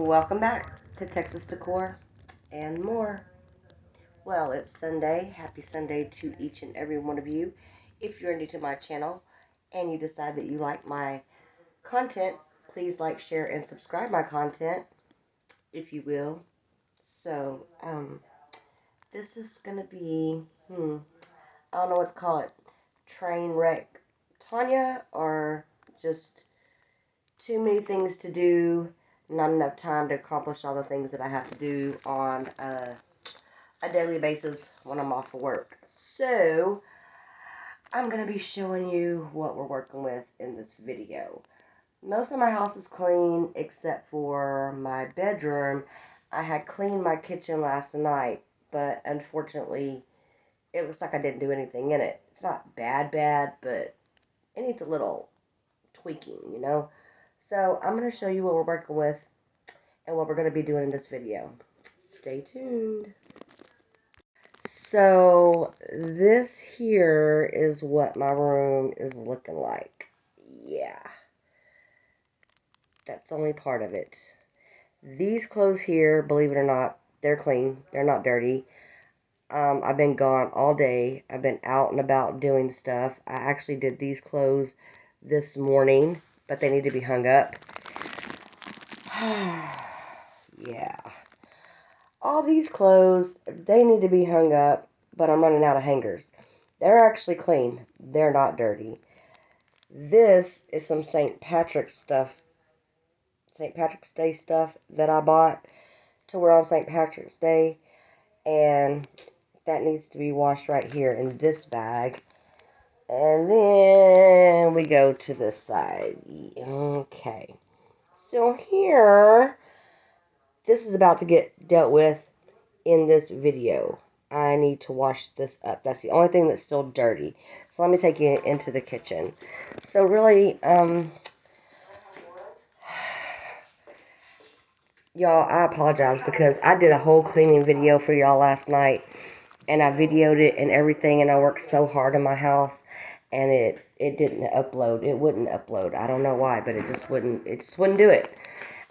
Welcome back to Texas Decor and more. Well, it's Sunday. Happy Sunday to each and every one of you. If you're new to my channel and you decide that you like my content, please like, share, and subscribe my content, if you will. So, this is going to be, I don't know what to call it, train wreck Tanya, or just too many things to do, not enough time to accomplish all the things that I have to do on a daily basis when I'm off of work. So, I'm going to be showing you what we're working with in this video. Most of my house is clean except for my bedroom. I had cleaned my kitchen last night, but unfortunately, it looks like I didn't do anything in it. It's not bad, but it needs a little tweaking, you know? So, I'm going to show you what we're working with and what we're going to be doing in this video. Stay tuned. So, this here is what my room is looking like. Yeah. That's only part of it. These clothes here, believe it or not, they're clean. They're not dirty. I've been gone all day. I've been out and about doing stuff. I actually did these clothes this morning, but they need to be hung up. Yeah. All these clothes, they need to be hung up, but I'm running out of hangers. They're actually clean. They're not dirty. This is some St. Patrick's stuff. St. Patrick's Day stuff that I bought to wear on St. Patrick's Day. And that needs to be washed right here in this bag. And then we go to this side. Okay. So here, this is about to get dealt with in this video. I need to wash this up. That's the only thing that's still dirty. So let me take you into the kitchen. So really, y'all, I apologize because I did a whole cleaning video for y'all last night. And I videoed it and everything, and I worked so hard in my house, and it didn't upload. It wouldn't upload. I don't know why, but it just wouldn't do it.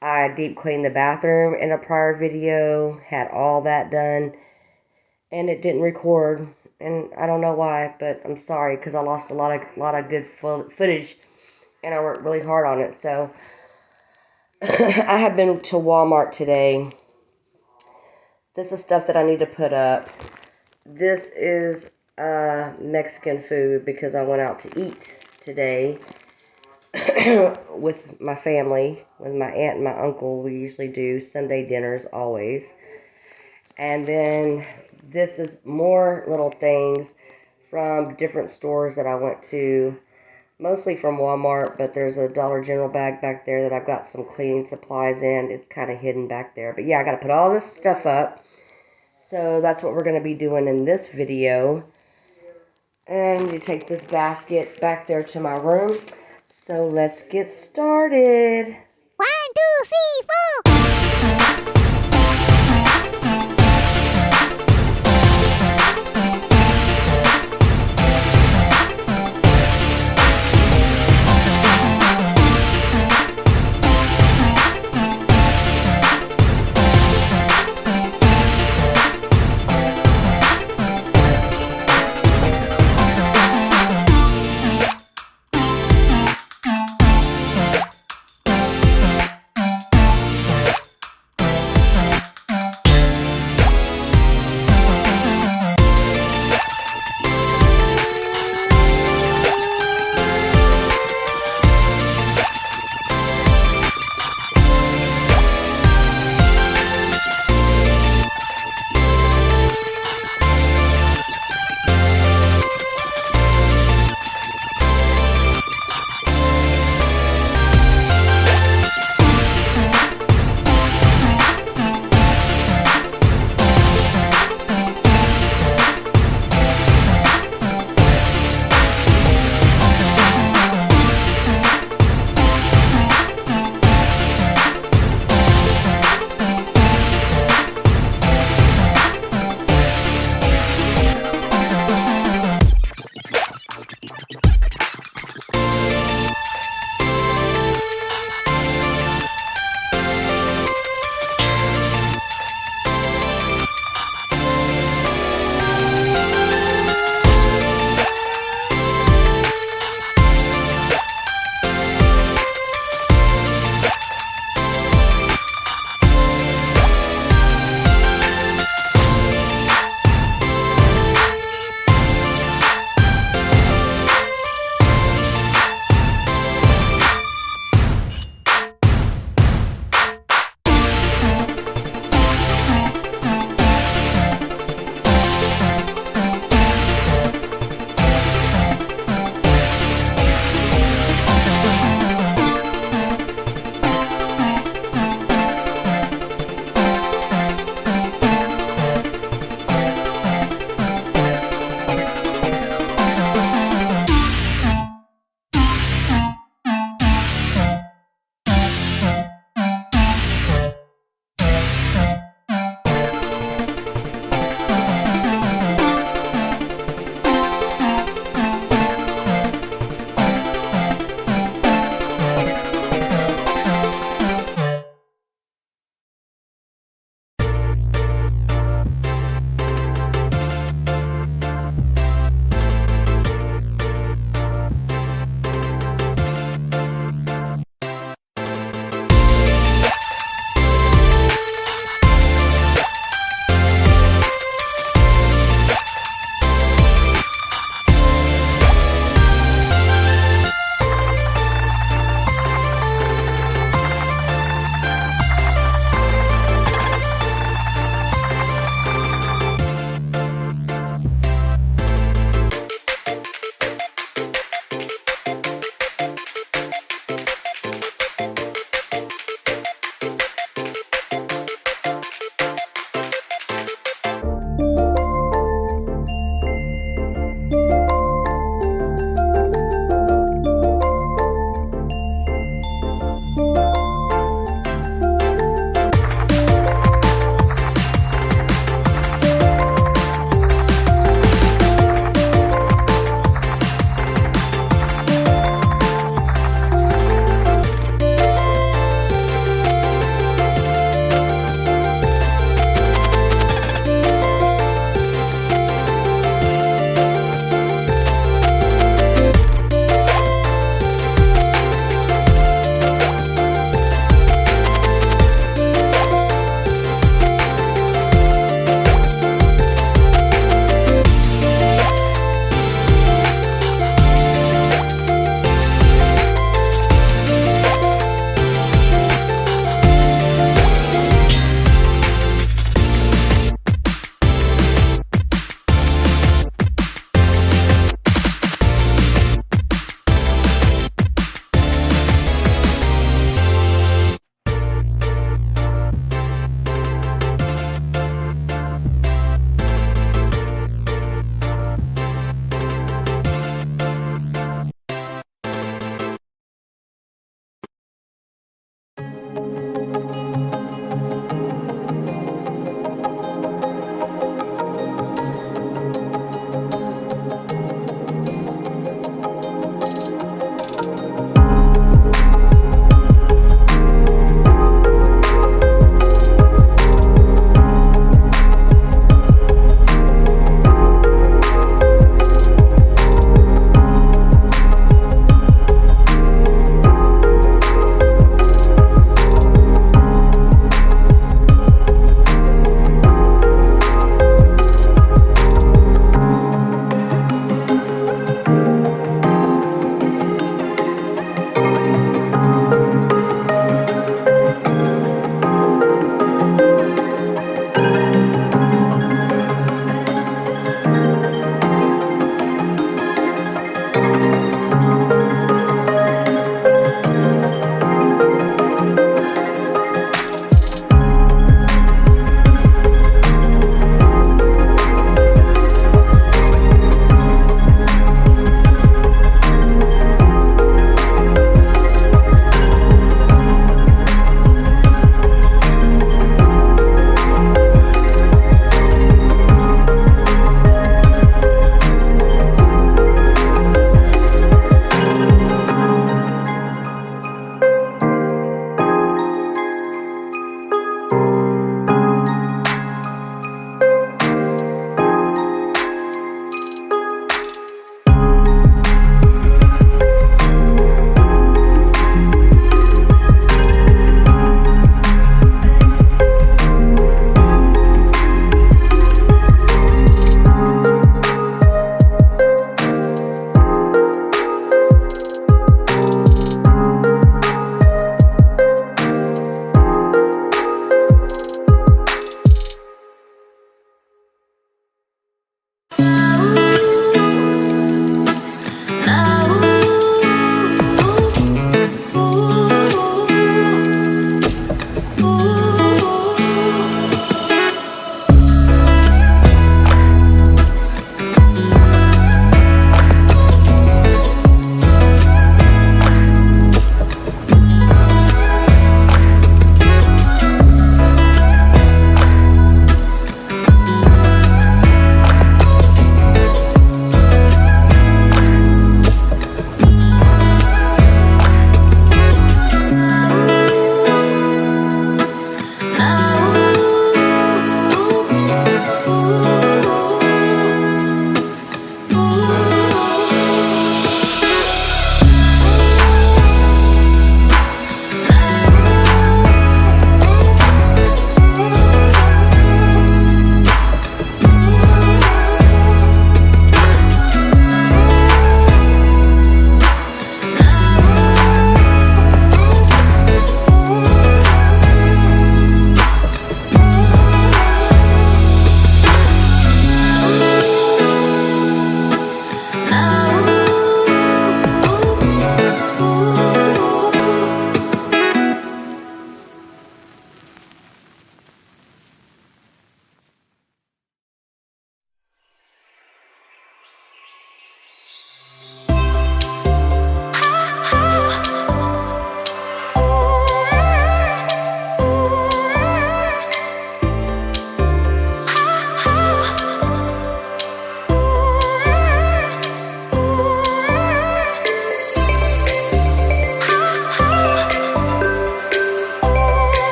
I deep cleaned the bathroom in a prior video, had all that done, and it didn't record. And I don't know why, but I'm sorry because I lost a lot of good footage, and I worked really hard on it. So I have been to Walmart today. This is stuff that I need to put up. This is Mexican food because I went out to eat today with my family, with my aunt and my uncle. We usually do Sunday dinners always. And then this is more little things from different stores that I went to, mostly from Walmart, but there's a Dollar General bag back there that I've got some cleaning supplies in. It's kind of hidden back there. But yeah, I got to put all this stuff up. So that's what we're going to be doing in this video. And you take this basket back there to my room. So let's get started. 1, 2, 3, 4.